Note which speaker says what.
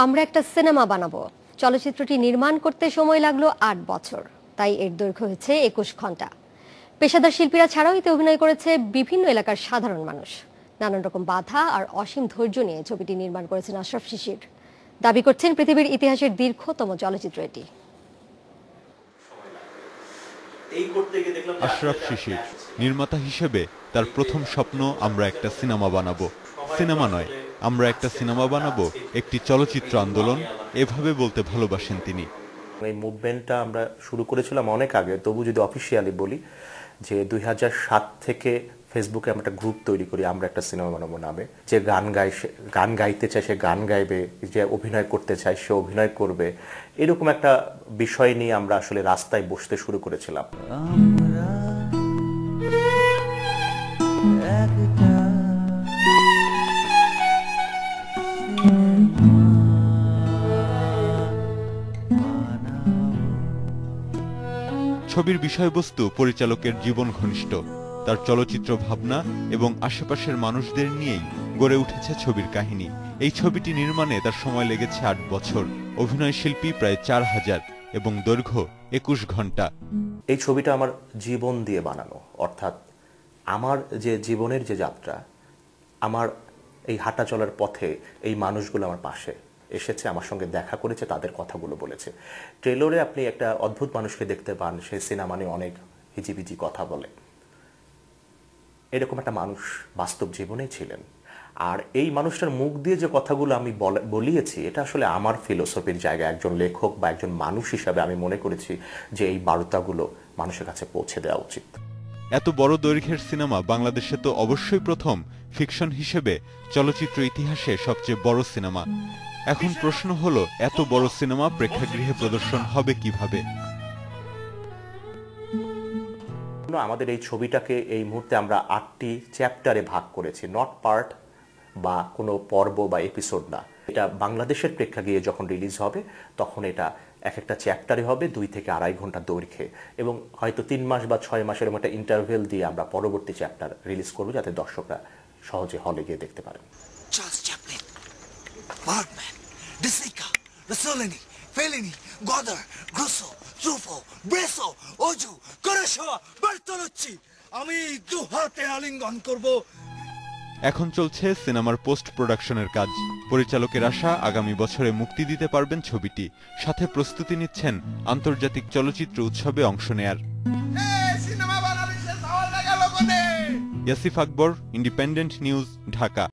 Speaker 1: আমরা একটা সিনেমা বানাবো। চলচ্চিত্রটি নির্মাণ করতে সময় লাগলো ৮ বছর, তাই এর দৈর্ঘ্য হয়েছে ২১ ঘন্টা। পেশাদার শিল্পীরা ছাড়াও এতে অভিনয় করেছে বিভিন্ন এলাকার সাধারণ মানুষ। নানান রকম বাধা আর অসীম ধৈর্য নিয়ে ছবিটি নির্মাণ করেছেন আশরাফ শিশির। দাবি করছেন পৃথিবীর ইতিহাসের দীর্ঘতম চলচ্চিত্র এটি।
Speaker 2: আশরাফ শিশির নির্মাতা হিসেবে তার প্রথম স্বপ্ন আমরা একটা সিনেমা বানাবো। সিনেমা নয়, আমরা একটা সিনেমা বানাবো, একটি চলচ্চিত্র আন্দোলন, এভাবে বলতে ভালোবাসেন তিনি।
Speaker 3: এই মুভমেন্টটা আমরা শুরু করেছিলাম অনেক আগে, তবু যদি অফিসিয়ালি বলি যে ২০০৭ থেকে ফেসবুকে আমরা একটা গ্রুপ তৈরি করি, আমরা একটা সিনেমা বানাবো নামে। যে গান গাইতে চায় সে গান গাইবে, যে অভিনয় করতে চায় সে অভিনয় করবে, এরকম একটা বিষয় নিয়ে আমরা আসলে রাস্তায় বসতে শুরু করেছিলাম।
Speaker 2: ছবির বিষয়বস্তু পরিচালকের জীবন ঘনিষ্ঠ, তার চলচ্চিত্র ভাবনা এবং আশেপাশের মানুষদের নিয়েই গড়ে উঠেছে ছবির কাহিনী। এই ছবিটি নির্মাণে তার সময় লেগেছে ৮ বছর। অভিনয় শিল্পী প্রায় ৪,০০০ এবং দৈর্ঘ্য ২১ ঘন্টা।
Speaker 3: এই ছবিটা আমার জীবন দিয়ে বানানো, অর্থাৎ আমার যে জীবনের যে যাত্রা, আমার এই হাঁটা চলার পথে এই মানুষগুলো আমার পাশে এসেছে, আমার সঙ্গে দেখা করেছে, তাদের কথাগুলো বলেছে। ট্রেলরে আপনি একটা অদ্ভুত মানুষকে দেখতে পান, সে সিনেমা নিয়ে অনেক হিজিবিজি কথা বলে। এরকম একটা মানুষ বাস্তব জীবনেই ছিলেন। আর এই মানুষটার মুখ দিয়ে যে কথাগুলো আমি বলিয়েছি, এটা আসলে আমার ফিলোসফির জায়গায় একজন লেখক বা একজন মানুষ হিসাবে আমি মনে করেছি যে এই বার্তাগুলো মানুষের কাছে পৌঁছে দেওয়া উচিত।
Speaker 2: এত বড় দৈর্ঘ্যের সিনেমা বাংলাদেশে তো অবশ্যই প্রথম। ফিকশন হিসেবে চলচ্চিত্র ইতিহাসে সবচেয়ে বড় সিনেমা। এখন প্রশ্ন হলো, এত বড় সিনেমা প্রেক্ষাগৃহে প্রদর্শন হবে কিভাবে?
Speaker 3: আমাদের এই ছবিটাকে এই মুহূর্তে আমরা ৮টি চ্যাপ্টারে ভাগ করেছি, নট পার্ট বা কোনো পর্ব বা এপিসোড না। এটা বাংলাদেশের প্রেক্ষাগৃহে যখন রিলিজ হবে তখন এটা এক একটা চ্যাপ্টারে হবে ২ থেকে ২.৫ ঘন্টা দৈর্ঘ্যে, এবং হয়তো ৩ মাস বা ৬ মাসের মতো ইন্টারভেল দিয়ে আমরা পরবর্তী চ্যাপ্টার রিলিজ করবো, যাতে দর্শকরা সহজে হলে গিয়ে দেখতে পারেন।
Speaker 4: চার্লস চ্যাপলিন, বার্ডম্যান, ডিসিকা, রসোলিনি, ফেলিনি, গদার, গ্রুসো, ট্রুফো, ব্রেসো, ওজু, কুরোসাওয়া, বার্তোলুচি, আমি দুহাতে আলিঙ্গন করব।
Speaker 2: এখন চলছে সিনেমার পোস্ট প্রোডাকশনের কাজ। পরিচালকের আশা, আগামী বছরে মুক্তি দিতে পারবেন ছবিটি। সাথে প্রস্তুতি নিচ্ছেন আন্তর্জাতিক চলচ্চিত্র উৎসবে অংশ নেয়ার। ইয়াসিফ আকবর, ইন্ডিপেন্ডেন্ট নিউজ, ঢাকা।